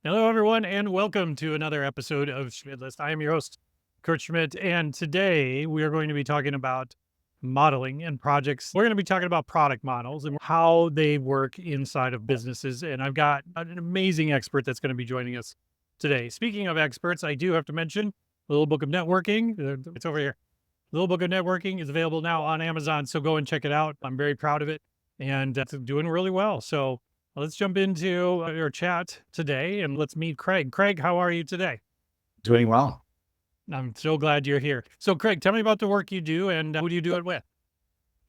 Hello, everyone, and welcome to another episode of Schmidt List. I am your host, Kurt Schmidt, and today we are going to be talking about modeling and projects. We're going to be talking about product models and how they work inside of businesses. And I've got an amazing expert that's going to be joining us today. Speaking of experts, I do have to mention Little Book of Networking. It's over here. Little Book of Networking is available now on Amazon, so go and check it out. I'm very proud of it, and it's doing really well. So let's jump into our chat today, and let's meet Creg. Creg, how are you today? Doing well. I'm so glad you're here. So, Creg, tell me about the work you do and who do you do it with?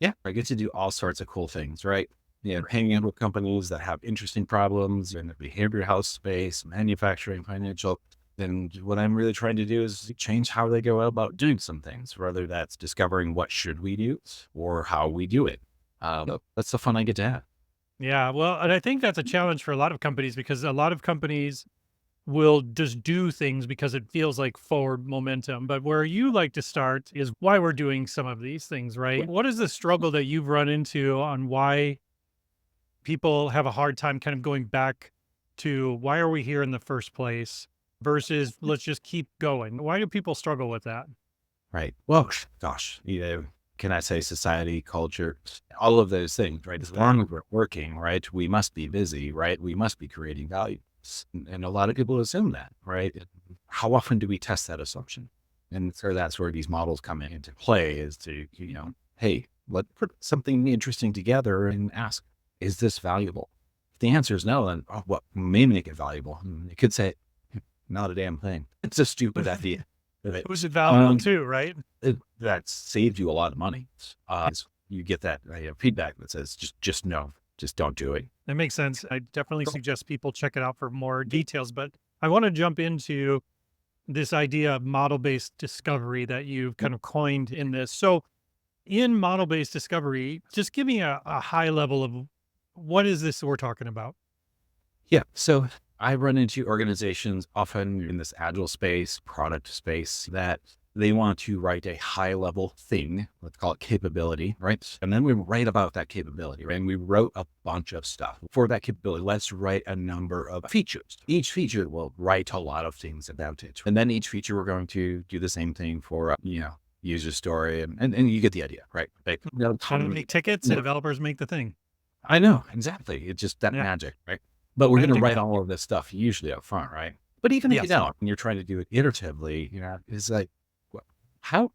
Yeah, I get to do all sorts of cool things, right? Hanging out with companies that have interesting problems in the behavioral health space, manufacturing, financial. And what I'm really trying to do is change how they go about doing some things, whether that's discovering what should we do or how we do it. That's the fun I get to have. Yeah, well, and I think that's a challenge for a lot of companies because a lot of companies will just do things because it feels like forward momentum. But where you like to start is why we're doing some of these things, right? What is the struggle that you've run into on why people have a hard time kind of going back to why are we here in the first place versus let's just keep going? Why do people struggle with that? Right. Well, gosh, can I say society, culture, all of those things, right? As long as we're working, right, we must be busy, right? We must be creating value. And a lot of people assume that, right? How often do we test that assumption? And so that's where these models come into play is to, hey, let's put something interesting together and ask, is this valuable? If the answer is no, then what may make it valuable? It could say, not a damn thing. It's a stupid idea. Was it valuable too, right? That saved you a lot of money. You get that feedback that says, just no, just don't do it. That makes sense. I definitely suggest people check it out for more details, but I want to jump into this idea of model-based discovery that you've kind of coined in this. So in model-based discovery, just give me a high level of what is this we're talking about? Yeah. So I run into organizations often in this agile space, product space, that they want to write a high level thing, let's call it capability, right? And then we write about that capability, right? And we wrote a bunch of stuff for that capability. Let's write a number of features. Each feature will write a lot of things about it. And then each feature, we're going to do the same thing for, user story. And you get the idea, right? How to make tickets and developers make the thing. I know, exactly. It's just that magic, right? But we're going to write all of this stuff usually up front, right? But even if you don't, and you're trying to do it iteratively, it's like, how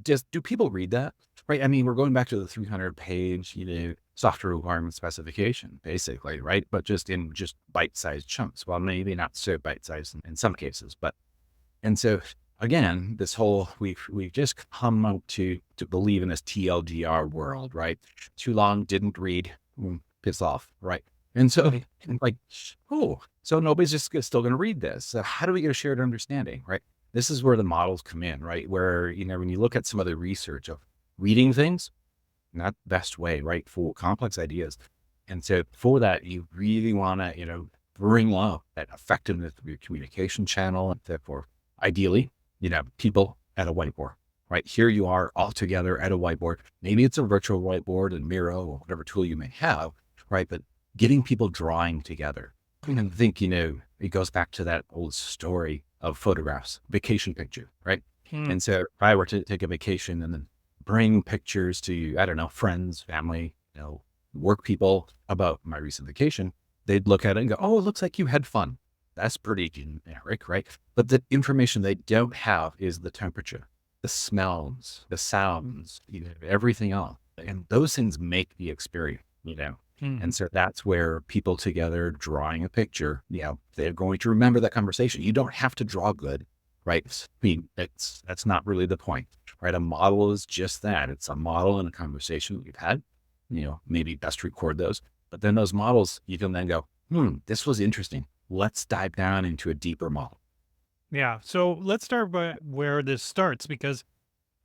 do people read that? Right. I mean, we're going back to the 300-page, software requirement specification, basically, right? But just in bite-sized chunks. Well, maybe not so bite-sized in some cases, and so again, this whole, we've just come up to believe in this TLDR world, right? Too long, didn't read, piss off, right? And so so nobody's just still going to read this. So how do we get a shared understanding, right? This is where the models come in, right? Where, when you look at some of the research of reading things, not the best way, right? For complex ideas. And so for that, you really want to, bring up that effectiveness of your communication channel. And therefore, ideally, people at a whiteboard, right? Here you are all together at a whiteboard. Maybe it's a virtual whiteboard and Miro or whatever tool you may have, right? But getting people drawing together. And I think, it goes back to that old story of photographs, vacation picture, right? And so if I were to take a vacation and then bring pictures to, I don't know, friends, family, work people about my recent vacation, they'd look at it and go, oh, it looks like you had fun. That's pretty generic, right? But the information they don't have is the temperature, the smells, the sounds, everything else. And those things make the experience, And so that's where people together drawing a picture, they're going to remember that conversation. You don't have to draw good, right? I mean, that's not really the point, right? A model is just that. It's a model and a conversation that we've had, maybe best record those. But then those models, you can then go, this was interesting. Let's dive down into a deeper model. Yeah. So let's start by where this starts, because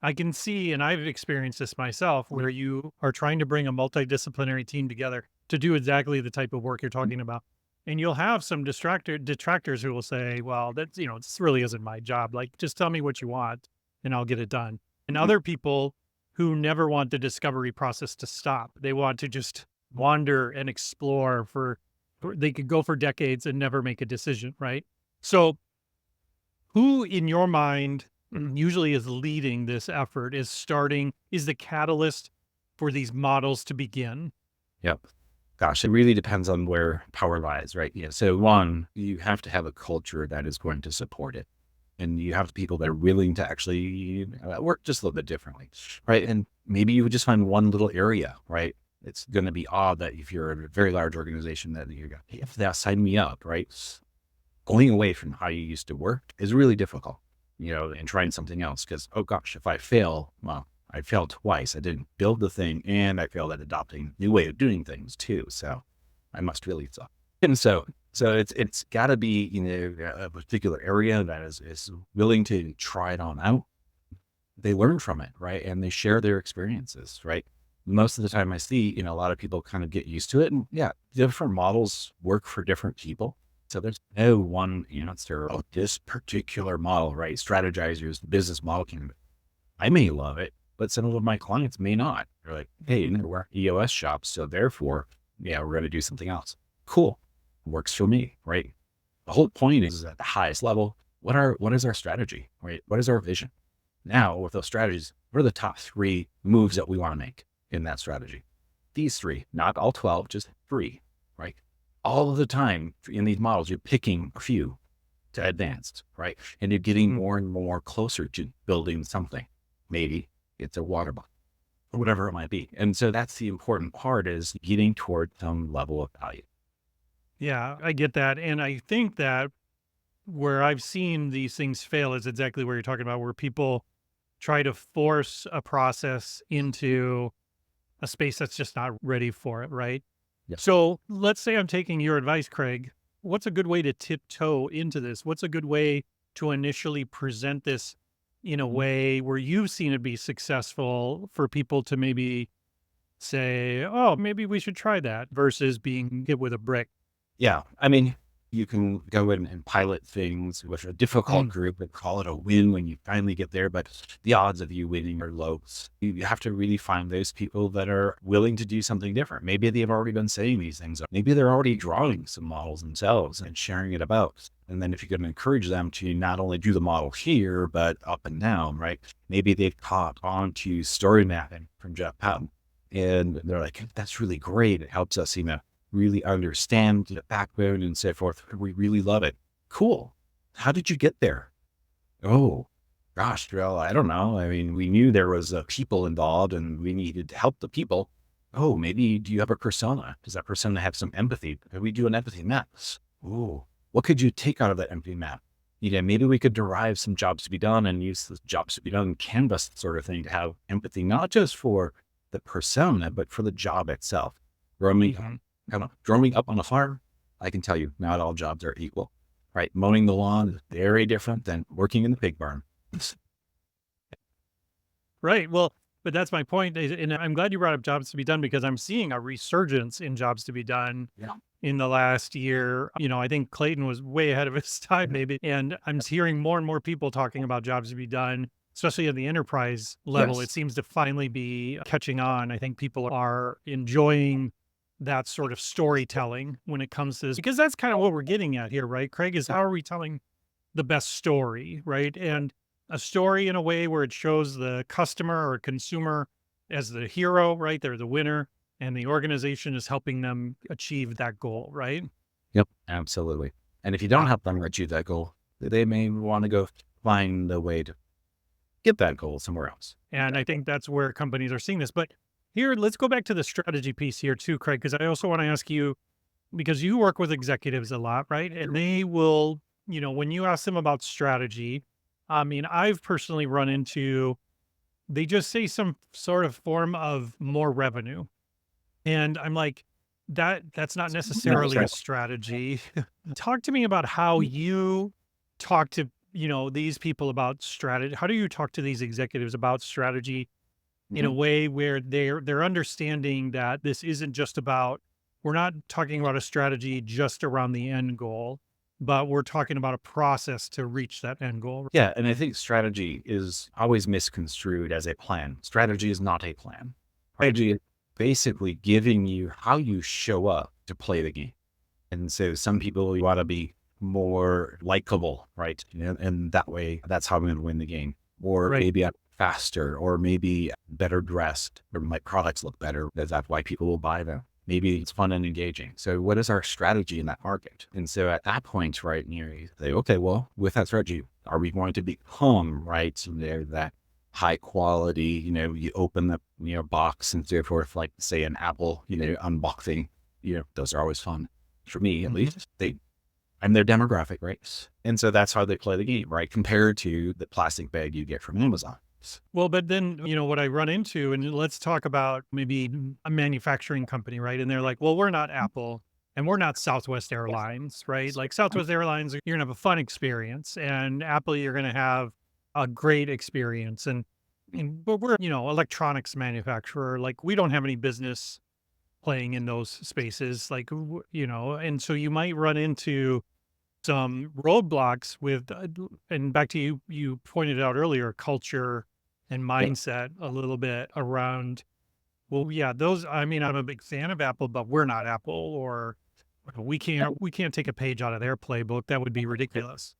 I can see, and I've experienced this myself, where you are trying to bring a multidisciplinary team together to do exactly the type of work you're talking about. And you'll have some detractors who will say, well, that's, this really isn't my job. Like, just tell me what you want and I'll get it done. And other people who never want the discovery process to stop. They want to just wander and explore they could go for decades and never make a decision, right? So who in your mind usually is leading this effort, is the catalyst for these models to begin? Yep. Gosh, it really depends on where power lies, right? Yeah. So one, you have to have a culture that is going to support it. And you have people that are willing to actually work just a little bit differently, right? And maybe you would just find one little area, right? It's going to be odd that if you're a very large organization that you go, hey, if that sign me up, right? Going away from how you used to work is really difficult, and trying something else. Because, oh gosh, if I fail, well, I failed twice. I didn't build the thing and I failed at adopting a new way of doing things too. So I must really suck. And so it's got to be, a particular area that is willing to try it on out. They learn from it, right? And they share their experiences, right? Most of the time I see, a lot of people kind of get used to it. And yeah, different models work for different people. So there's no one, answer, oh, this particular model, right? Strategizers, business model I may love it, but some of my clients may not. They're like, hey, we're EOS shops. So therefore, yeah, we're going to do something else. Cool. Works for me, right? The whole point is at the highest level, what is our strategy, right? What is our vision? Now with those strategies, what are the top 3 moves that we want to make in that strategy? These 3, not all 12, just 3, right? All of the time in these models, you're picking a few to advance, right? And you're getting more and more closer to building something. Maybe it's a water bottle or whatever it might be. And so that's the important part, is getting toward some level of value. Yeah, I get that. And I think that where I've seen these things fail is exactly where you're talking about, where people try to force a process into a space that's just not ready for it, right? Yep. So let's say I'm taking your advice, Creg. What's a good way to tiptoe into this? What's a good way to initially present this in a way where you've seen it be successful for people to maybe say, oh, maybe we should try that, versus being hit with a brick? Yeah. I mean, you can go in and pilot things with a difficult group and call it a win when you finally get there. But the odds of you winning are low. You have to really find those people that are willing to do something different. Maybe they've already been saying these things. Maybe they're already drawing some models themselves and sharing it about. And then if you can encourage them to not only do the model here, but up and down, right? Maybe they've caught on to story mapping from Jeff Patton. And they're like, that's really great. It helps us, really understand the backbone and so forth. We really love it. Cool. How did you get there? Oh, gosh, well, I don't know. I mean, we knew there was people involved and we needed to help the people. Oh, maybe do you have a persona? Does that persona have some empathy? Could we do an empathy map? Ooh, what could you take out of that empathy map? Maybe we could derive some jobs to be done and use the jobs to be done canvas sort of thing to have empathy, not just for the persona, but for the job itself. Growing up on a farm, I can tell you not all jobs are equal, right? Mowing the lawn is very different than working in the pig barn. Right. Well, but that's my point. And I'm glad you brought up jobs to be done, because I'm seeing a resurgence in jobs to be done in the last year. I think Clayton was way ahead of his time, maybe. And I'm hearing more and more people talking about jobs to be done, especially at the enterprise level. Yes. It seems to finally be catching on. I think people are enjoying that sort of storytelling when it comes to this, because that's kind of what we're getting at here, right, Creg, is how are we telling the best story, right? And a story in a way where it shows the customer or consumer as the hero, right? They're the winner, and the organization is helping them achieve that goal, right? Yep, absolutely. And if you don't help them achieve that goal, they may want to go find a way to get that goal somewhere else. And I think that's where companies are seeing this. But here, let's go back to the strategy piece here too, Creg, because I also want to ask you, because you work with executives a lot, right? And they will, when you ask them about strategy, I mean, I've personally run into, they just say some sort of form of more revenue. And I'm like, that's not necessarily a strategy. Talk to me about how you talk to, these people about strategy. How do you talk to these executives about strategy in a way where they're understanding that this isn't just about, we're not talking about a strategy just around the end goal, but we're talking about a process to reach that end goal. Yeah. And I think strategy is always misconstrued as a plan. Strategy is not a plan. Strategy is basically giving you how you show up to play the game. And so some people want to be more likable, right? And that way, that's how I'm going to win the game. Or maybe I'm faster, or maybe better dressed, or my products look better. That's why people will buy them. Maybe it's fun and engaging. So what is our strategy in that market? And so at that point, right, you say, okay, well, with that strategy, are we going to become, right, that high quality, you open the, box and so forth, like say an Apple, unboxing, those are always fun for me, at least. I'm their demographic, right? And so that's how they play the game, right? Compared to the plastic bag you get from Amazon. Well, but then, what I run into, and let's talk about maybe a manufacturing company, right? And they're like, well, we're not Apple and we're not Southwest Airlines, right? Like Southwest Airlines, you're going to have a fun experience, and Apple, you're going to have a great experience. But we're, electronics manufacturer, like we don't have any business playing in those spaces, like, and so you might run into some roadblocks with, and back to you pointed out earlier, culture and mindset a little bit around, well, yeah, those, I mean, I'm a big fan of Apple, but we're not Apple, or we can't take a page out of their playbook. That would be ridiculous.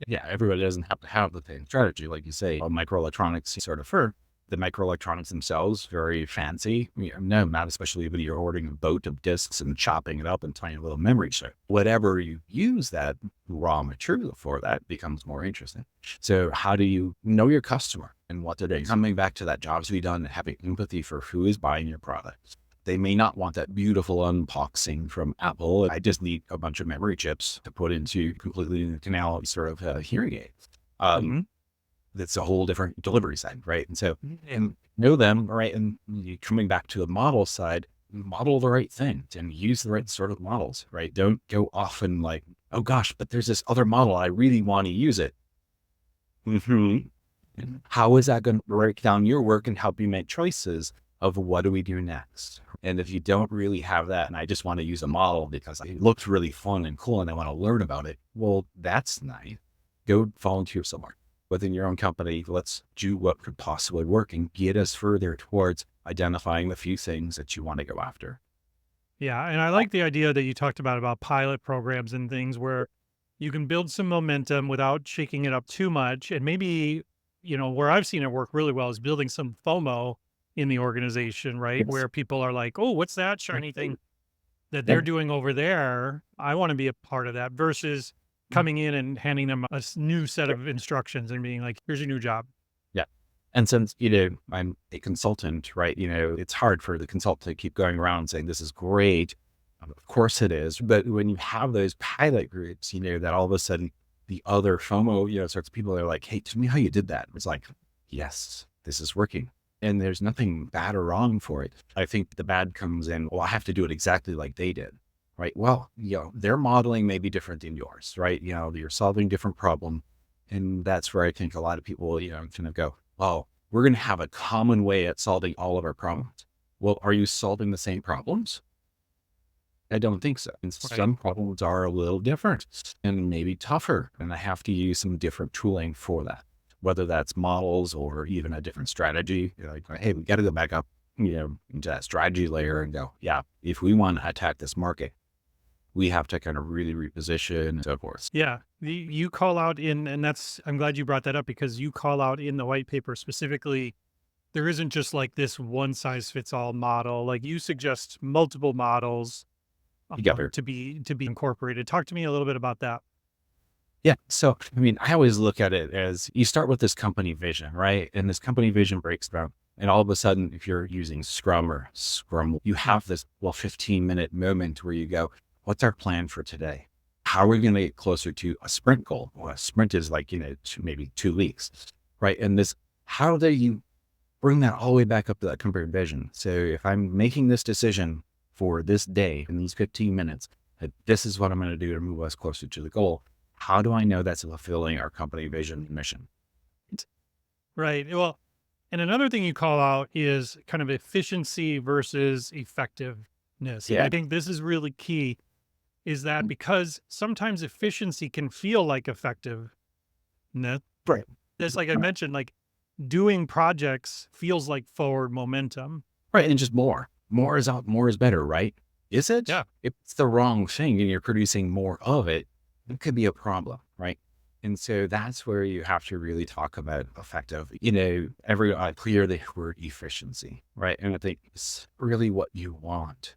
Yeah, everybody doesn't have to have the same strategy. Like you say, microelectronics sort of the microelectronics themselves, very fancy. No, not especially when you're ordering a boat of discs and chopping it up in tiny little memory chips. Whatever you use that raw material for, that becomes more interesting. So how do you know your customer and what do they, coming back to that job to be done, having empathy for who is buying your product. They may not want that beautiful unboxing from Apple. I just need a bunch of memory chips to put into completely canal sort of hearing aids. That's a whole different delivery side, right? And so, and know them, right? And coming back to the model side, model the right thing and use the right sort of models, right? Don't go off and like, oh gosh, but there's this other model. I really want to use it. How is that going to break down your work and help you make choices of what do we do next? And if you don't really have that, and I just want to use a model because it looks really fun and cool and I want to learn about it, well, that's nice. Go volunteer somewhere within your own company. Let's do what could possibly work and get us further towards identifying the few things that you want to go after. Yeah. And I like the idea that you talked about pilot programs and things where you can build some momentum without shaking it up too much. And maybe, where I've seen it work really well is building some FOMO in the organization, right? Yes. Where people are like, oh, what's that shiny thing that they're doing over there? I want to be a part of that, versus coming in and handing them a new set of instructions and being like, here's your new job. Yeah. And since, I'm a consultant, right? It's hard for the consultant to keep going around saying, this is great. Of course it is. But when you have those pilot groups, that all of a sudden the other FOMO, sorts of people are like, hey, tell me how you did that. It's like, yes, this is working. And there's nothing bad or wrong for it. I think the bad comes in, well, I have to do it exactly like they did. Right. Well, their modeling may be different than yours, right? You're solving different problem. And that's where I think a lot of people, kind of go, oh, we're going to have a common way at solving all of our problems. Well, are you solving the same problems? I don't think so. And some problems are a little different and maybe tougher. And I have to use some different tooling for that, whether that's models or even a different strategy. Like, hey, we got to go back up, into that strategy layer and go, yeah, if we want to attack this market, we have to kind of really reposition and so forth. Yeah. You call out and I'm glad you brought that up, because you call out in the white paper specifically, there isn't just like this one size fits all model. Like you suggest multiple models to be incorporated. Talk to me a little bit about that. Yeah. So, I always look at it as you start with this company vision, right? And this company vision breaks down. And all of a sudden, if you're using Scrum, you have this 15-minute moment where you go, what's our plan for today? How are we going to get closer to a sprint goal? Well, a sprint is like, maybe 2 weeks, right? And how do you bring that all the way back up to that company vision? So if I'm making this decision for this day in these 15 minutes, that this is what I'm going to do to move us closer to the goal, how do I know that's fulfilling our company vision and mission? Right. Well, and another thing you call out is kind of efficiency versus effectiveness. Yeah. I think this is really key. is that because sometimes efficiency can feel like effectiveness. Right. It's like I mentioned, like doing projects feels like forward momentum. Right. And just more is out, more is better, right? Is it? Yeah. If it's the wrong thing and you're producing more of it, it could be a problem, right? And so that's where you have to really talk about effective, I clear the word efficiency, right? And I think it's really what you want.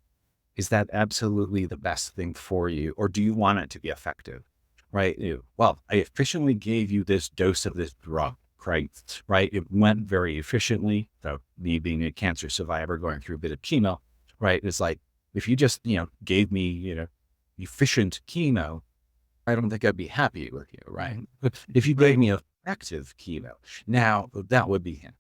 Is that absolutely the best thing for you? Or do you want it to be effective, right? Well, I efficiently gave you this dose of this drug, right? It went very efficiently. So me being a cancer survivor going through a bit of chemo, right? It's like, if you just, gave me, efficient chemo, I don't think I'd be happy with you, right? But if you gave me effective chemo, now that would be him.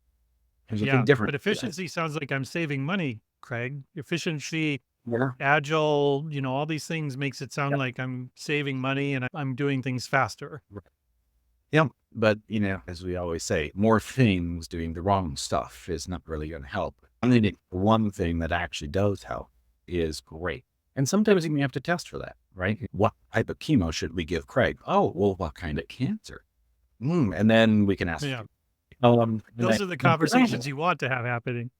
There's a big difference. But efficiency sounds like I'm saving money, Creg. Efficiency, Yeah. agile, all these things makes it sound like I'm saving money and I'm doing things faster. Yeah. But, as we always say, more things doing the wrong stuff is not really going to help. I think one thing that actually does help is great. And sometimes you may have to test for that, right? What type of chemo should we give Creg? Oh, well, what kind of cancer? And then we can ask. Yeah. Those are the conversations you want to have happening.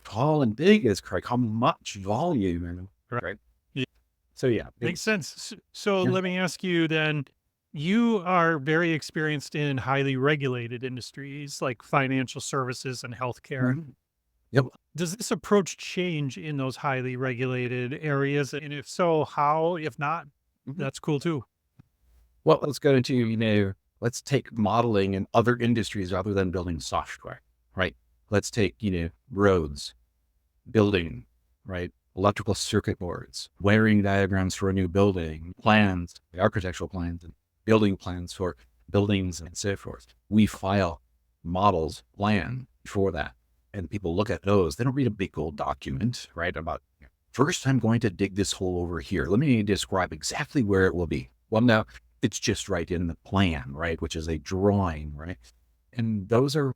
Tall and big is Creg. How much volume? Right. Yeah. So yeah. Makes sense. So let me ask you then, you are very experienced in highly regulated industries like financial services and healthcare. Mhm. Yep. Does this approach change in those highly regulated areas? And if so, how? If not, that's cool too. Well, let's go into, let's take modeling in other industries rather than building software, right? Let's take, roads, building, right? Electrical circuit boards, wiring diagrams for a new building, plans, the architectural plans, and building plans for buildings and so forth. We file models, plan for that. And people look at those. They don't read a big old document, right? About first, I'm going to dig this hole over here. Let me describe exactly where it will be. Well, now it's just right in the plan, right? Which is a drawing, right? And those are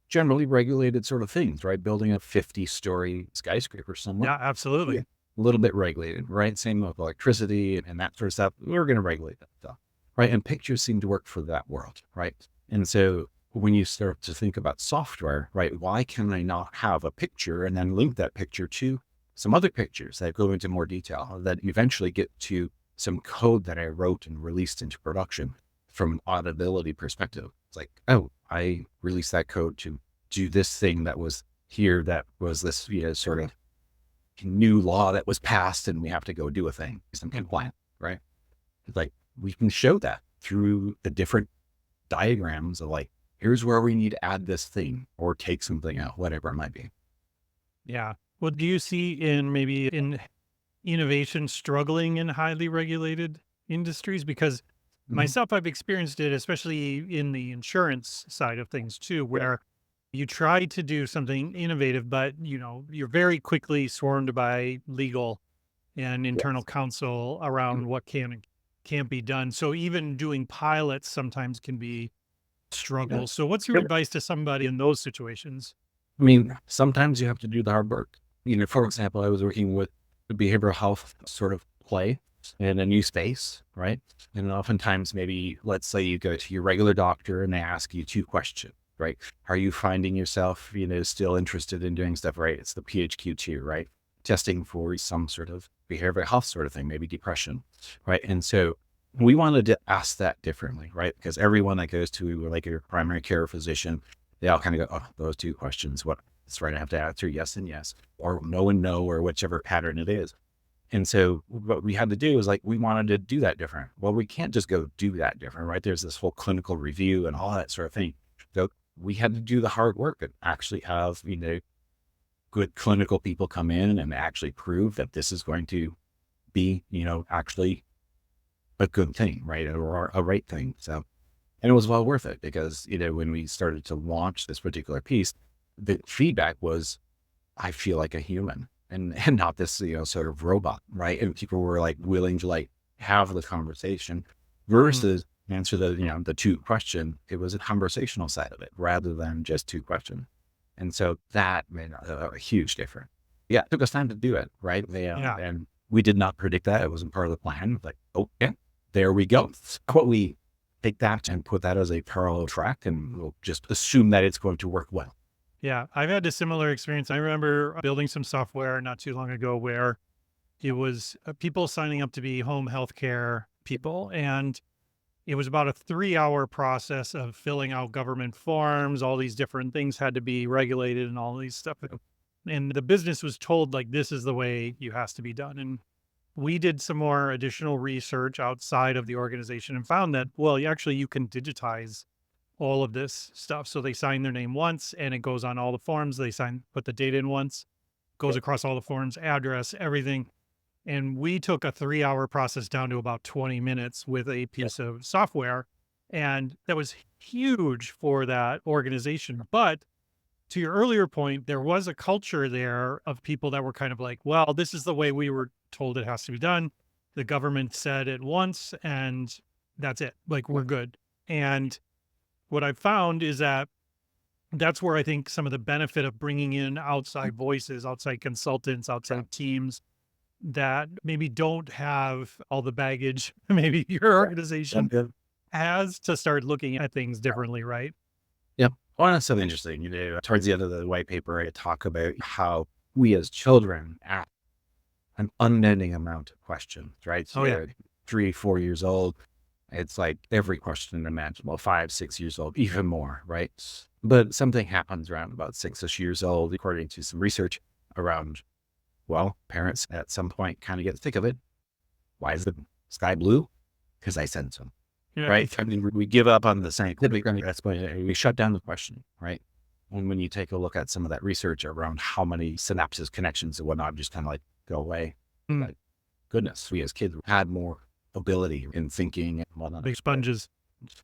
generally regulated sort of things, right? Building a 50-story skyscraper somewhere. Yeah, absolutely. A little bit regulated, right? Same with electricity and that sort of stuff. We're going to regulate that stuff, right? And pictures seem to work for that world, right? And so when you start to think about software, right, why can I not have a picture and then link that picture to some other pictures that go into more detail that eventually get to some code that I wrote and released into production from an auditability perspective? It's like, oh, I released that code to do this thing that was here, that was this sort of new law that was passed, and we have to go do a thing, some compliant, right? It's like, we can show that through the different diagrams of like, here's where we need to add this thing or take something out, whatever it might be. Yeah. What do you see in innovation struggling in highly regulated industries? Because myself, I've experienced it, especially in the insurance side of things too, where you try to do something innovative, but you're very quickly swarmed by legal and internal counsel around what can and can't be done. So even doing pilots sometimes can be struggle. So what's your advice to somebody in those situations? I mean, sometimes you have to do the hard work. For example, I was working with a behavioral health sort of play in a new space, right? And oftentimes maybe, let's say you go to your regular doctor and they ask you 2 questions, right? Are you finding yourself, still interested in doing stuff, right? It's the PHQ-2, right? Testing for some sort of behavioral health sort of thing, maybe depression, right? And so we wanted to ask that differently, right? Because everyone that goes to like your primary care physician, they all kind of go, oh, those 2 questions, that's right, I have to answer yes and yes, or no and no, or whichever pattern it is. And so what we had to do is we wanted to do that different. Well, we can't just go do that different, right? There's this whole clinical review and all that sort of thing. So we had to do the hard work and actually have, good clinical people come in and actually prove that this is going to be, actually a good thing, right? Or a right thing. So, and it was well worth it because, when we started to launch this particular piece, the feedback was, I feel like a human and not this, sort of robot, right? And people were willing to have the conversation versus answer the 2 question. It was a conversational side of it rather than just 2 questions. And so that made a huge difference. Yeah. It took us time to do it. Right. And We did not predict that. It wasn't part of the plan. Like, okay, there we go. So we take that and put that as a parallel track, and we'll just assume that it's going to work well. Yeah, I've had a similar experience. I remember building some software not too long ago where it was people signing up to be home healthcare people. And it was about a 3-hour process of filling out government forms. All these different things had to be regulated and all these stuff. And the business was told, like, this is the way you has to be done. And we did some more additional research outside of the organization and found that, well, you can digitize all of this stuff. So they sign their name once and it goes on all the forms. They put the data in once, goes across all the forms, address, everything. And we took a 3-hour process down to about 20 minutes with a piece of software. And that was huge for that organization. But to your earlier point, there was a culture there of people that were kind of like, well, this is the way we were told it has to be done. The government said it once and that's it. Like, we're good. And what I've found is that that's where I think some of the benefit of bringing in outside voices, outside consultants, outside teams that maybe don't have all the baggage, maybe your organization has, to start looking at things differently, right? Yep. Well, that's so interesting. Towards the end of the white paper, I talk about how we as children ask an unending amount of questions, right? So 3, 4 years old, it's like every question imaginable, 5, 6 years old, even more, right? But something happens around about 6-ish years old, according to some research around, well, parents at some point kind of get sick of it. Why is the sky blue? Because I said so, right? I mean, we give up on the scientific explanation. We shut down the question, right? And when you take a look at some of that research around how many synapses, connections, and whatnot, just kind of like go away. Like, goodness, we as kids had more ability in thinking and whatnot. Big sponges.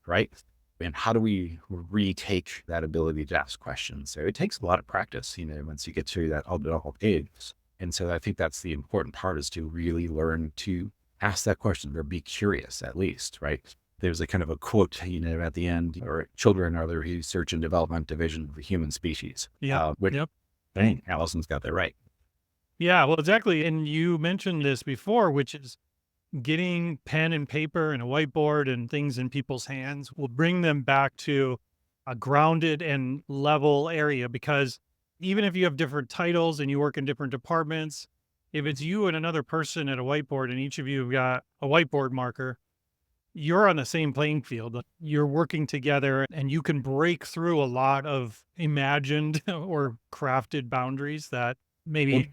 Right? And how do we retake that ability to ask questions? So it takes a lot of practice, once you get to that adult age. And so I think that's the important part, is to really learn to ask that question or be curious, at least, right? There's a kind of a quote, at the end, or children are the research and development division of the human species. Dang, Allison's got that right. Yeah, well, exactly. And you mentioned this before, which is getting pen and paper and a whiteboard and things in people's hands will bring them back to a grounded and level area. Because even if you have different titles and you work in different departments, if it's you and another person at a whiteboard and each of you have got a whiteboard marker, you're on the same playing field. You're working together and you can break through a lot of imagined or crafted boundaries that maybe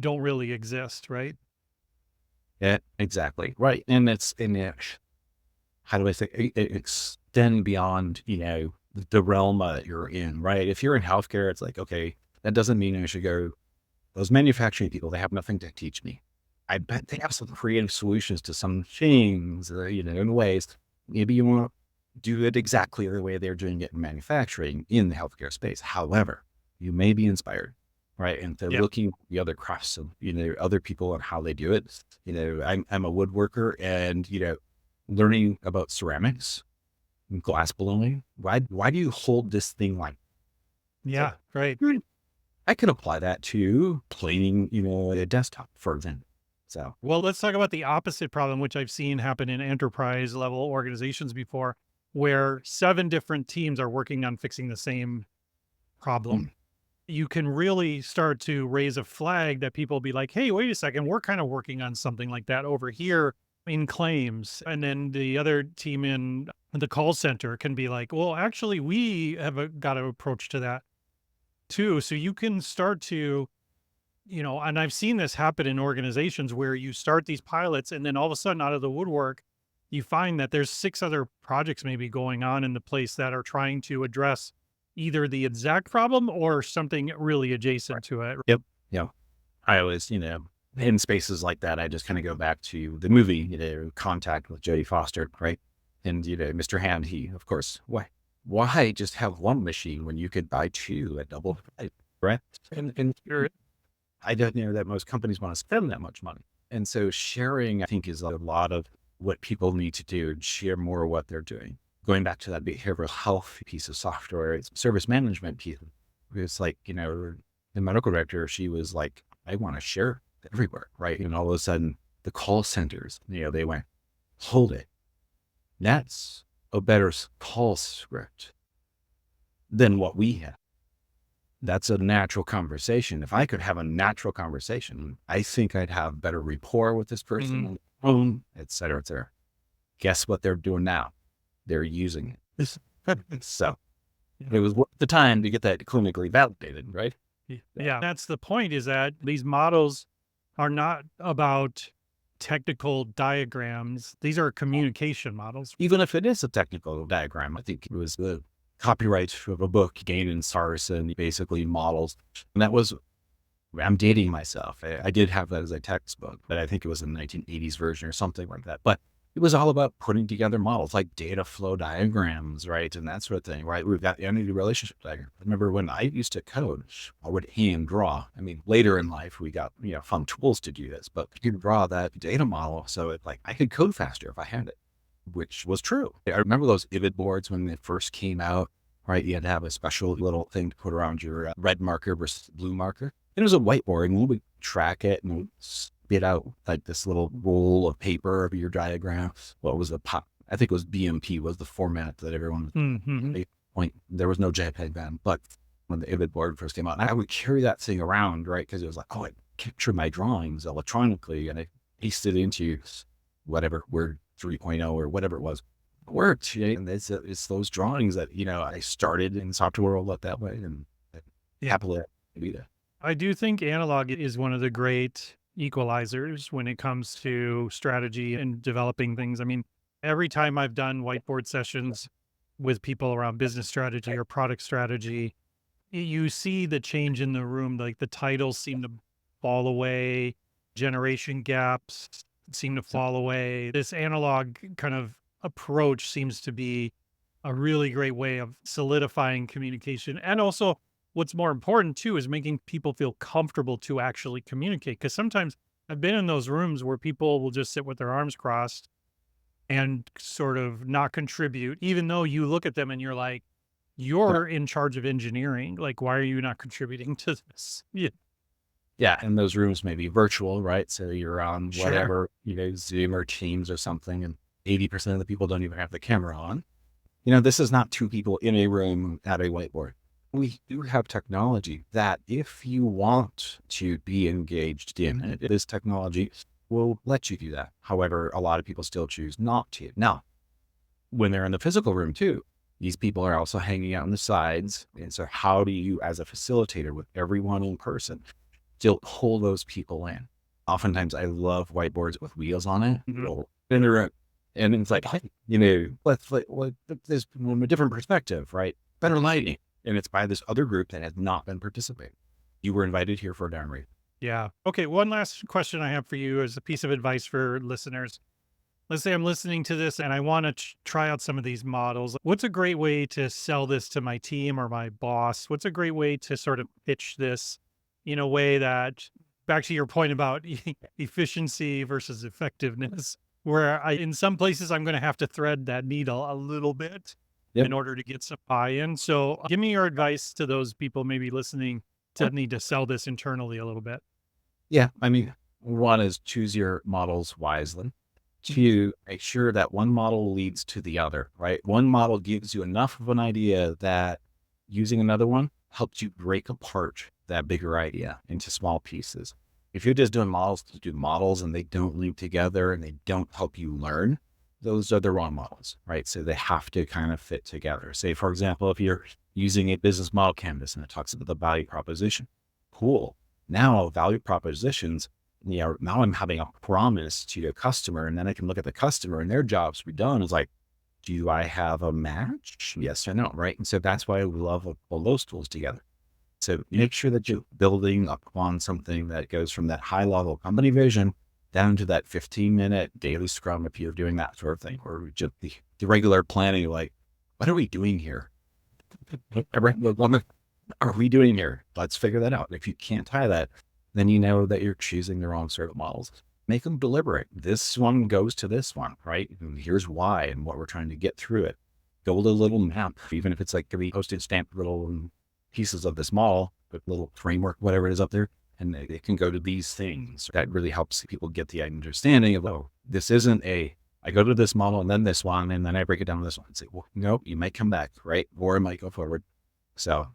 don't really exist, right? Yeah, exactly. Right. And how do I say, extend beyond, the realm that you're in, right? If you're in healthcare, it's like, okay, that doesn't mean I should go, those manufacturing people, they have nothing to teach me. I bet they have some creative solutions to some things, in ways. Maybe you want to do it exactly the way they're doing it in manufacturing in the healthcare space. However, you may be inspired, right? And so looking at the other crafts of, other people and how they do it. I'm a woodworker, and, learning about ceramics and glass blowing. Why do you hold this thing like? Yeah, right. I can apply that to planing, a desktop, for example. So, well, let's talk about the opposite problem, which I've seen happen in enterprise level organizations before, where 7 different teams are working on fixing the same problem. You can really start to raise a flag that people will be like, hey, wait a second, we're kind of working on something like that over here in claims. And then the other team in the call center can be like, well, actually, we have got an approach to that too. So you can start to, and I've seen this happen in organizations where you start these pilots and then all of a sudden out of the woodwork, you find that there's 6 other projects maybe going on in the place that are trying to address either the exact problem or something really adjacent to it. Yep. Yeah. I always, in spaces like that, I just kind of go back to the movie, Contact with Jodie Foster, right? And, Mr. Hand, he, of course, why just have one machine when you could buy 2 at double price, right? And I don't know that most companies want to spend that much money. And so sharing, I think, is a lot of what people need to do, and share more of what they're doing. Going back to that behavioral health piece of software, it's service management piece. It's like, the medical director, she was like, I want to share everywhere, right? And all of a sudden the call centers, they went, hold it. That's a better call script than what we have. That's a natural conversation. If I could have a natural conversation, I think I'd have better rapport with this person on the phone, et cetera, et cetera. Guess what they're doing now? They're using it. So it was worth the time to get that clinically validated, right? Yeah. That's the point, is that these models are not about technical diagrams. These are communication models. Even if it is a technical diagram, I think it was the copyright of a book, Gain and Sarson, basically models. And that was, I'm dating myself. I did have that as a textbook, but I think it was a 1980s version or something like that. But it was all about putting together models like data flow diagrams, right? And that sort of thing, right? We've got the entity relationship diagram. I remember when I used to code, I would hand draw. I mean, later in life, we got, fun tools to do this, but you could draw that data model. So I could code faster if I had it, which was true. I remember those IVID boards when they first came out, right? You had to have a special little thing to put around your red marker versus blue marker. And it was a whiteboard, and we would track it and spit out like this little roll of paper of your diagram. What was I think it was BMP was the format that everyone there was no JPEG then, but when the IVID board first came out, I would carry that thing around, right? Because it was like, I captured my drawings electronically and I pasted it into whatever Word 3.0 or whatever it was. It worked, and it's those drawings that, I started in the software world that way, and happily I do that. I do think analog is one of the great equalizers when it comes to strategy and developing things. I mean, every time I've done whiteboard sessions with people around business strategy or product strategy, you see the change in the room. Like the titles seem to fall away, generation gaps seem to fall away. This analog kind of approach seems to be a really great way of solidifying communication. And also, what's more important too is making people feel comfortable to actually communicate. Because sometimes I've been in those rooms where people will just sit with their arms crossed and sort of not contribute, even though you look at them and you're like, you're in charge of engineering. Like, why are you not contributing to this? Yeah. And those rooms may be virtual, right? So you're on whatever, Zoom or Teams or something, and 80% of the people don't even have the camera on. This is not two people in a room at a whiteboard. We do have technology that if you want to be engaged in it, this technology will let you do that. However, a lot of people still choose not to. Now, when they're in the physical room too, these people are also hanging out on the sides. And so how do you, as a facilitator with everyone in person, still pull those people in? Oftentimes I love whiteboards with wheels on it. In the room. And it's like, let's this from a different perspective, right? Better lighting. And it's by this other group that has not been participating. You were invited here for a darn reason. Yeah. Okay. One last question I have for you as a piece of advice for listeners. Let's say I'm listening to this and I want to try out some of these models. What's a great way to sell this to my team or my boss? What's a great way to sort of pitch this in a way that, back to your point about efficiency versus effectiveness, where in some places I'm going to have to thread that needle a little bit in order to get some buy-in. So give me your advice to those people maybe listening to need to sell this internally a little bit. Yeah. I mean, one is choose your models wisely. Two, make sure that one model leads to the other, right? One model gives you enough of an idea that using another one helps you break apart that bigger idea into small pieces. If you're just doing models to do models and they don't link together and they don't help you learn, those are the wrong models, right? So they have to kind of fit together. Say, for example, if you're using a business model canvas and it talks about the value proposition, cool. Now value propositions, now I'm having a promise to a customer, and then I can look at the customer and their jobs to be done. It's like, do I have a match? Yes or no, right? And so that's why we love to pull those tools together. So make sure that you're building upon something that goes from that high level company vision down to that 15-minute daily scrum if you're doing that sort of thing, or just the regular planning, like, what are we doing here? What are we doing here? Let's figure that out. If you can't tie that, then you know that you're choosing the wrong sort of models. Make them deliberate. This one goes to this one, right? And here's why and what we're trying to get through it. Build a little map, even if it's like to be posted stamped little pieces of this model, but little framework, whatever it is up there. And they can go to these things. That really helps people get the understanding of, oh, this isn't I go to this model and then this one, and then I break it down to this one and say, well, nope, you might come back, right? Or it might go forward. So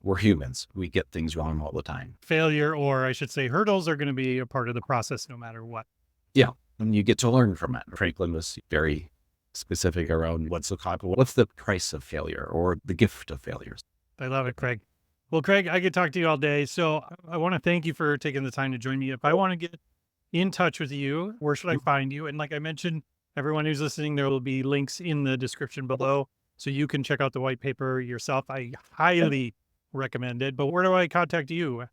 we're humans. We get things wrong all the time. Failure, or I should say hurdles, are going to be a part of the process no matter what. Yeah. And you get to learn from it. Franklin was very specific around what's the price of failure or the gift of failures. I love it, Creg. Well, Creg, I could talk to you all day. So I want to thank you for taking the time to join me. If I want to get in touch with you, where should I find you? And like I mentioned, everyone who's listening, there will be links in the description below so you can check out the white paper yourself. I highly recommend it. But where do I contact you?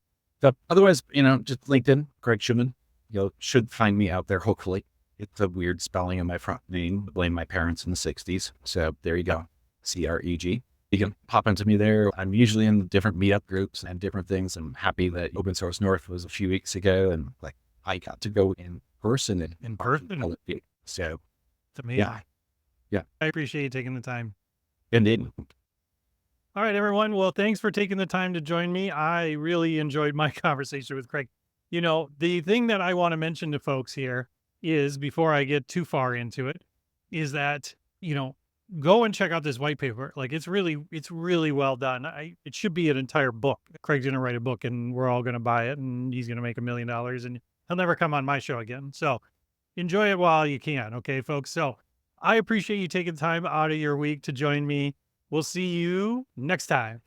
So otherwise, just LinkedIn, Creg Schumann. You should find me out there, hopefully. It's a weird spelling of my front name. Blame my parents in the 60s. So there you go. Creg. You can pop into me there. I'm usually in different meetup groups and different things. I'm happy that Open Source North was a few weeks ago, and I got to go in person. In person? So it's amazing. Yeah. I appreciate you taking the time. Indeed. All right, everyone. Well, thanks for taking the time to join me. I really enjoyed my conversation with Creg. The thing that I want to mention to folks here is, before I get too far into it, is that, go and check out this white paper. It's really well done. It should be an entire book. Craig's going to write a book and we're all going to buy it, and he's going to make $1 million, and he'll never come on my show again. So enjoy it while you can. Okay, folks. So I appreciate you taking time out of your week to join me. We'll see you next time.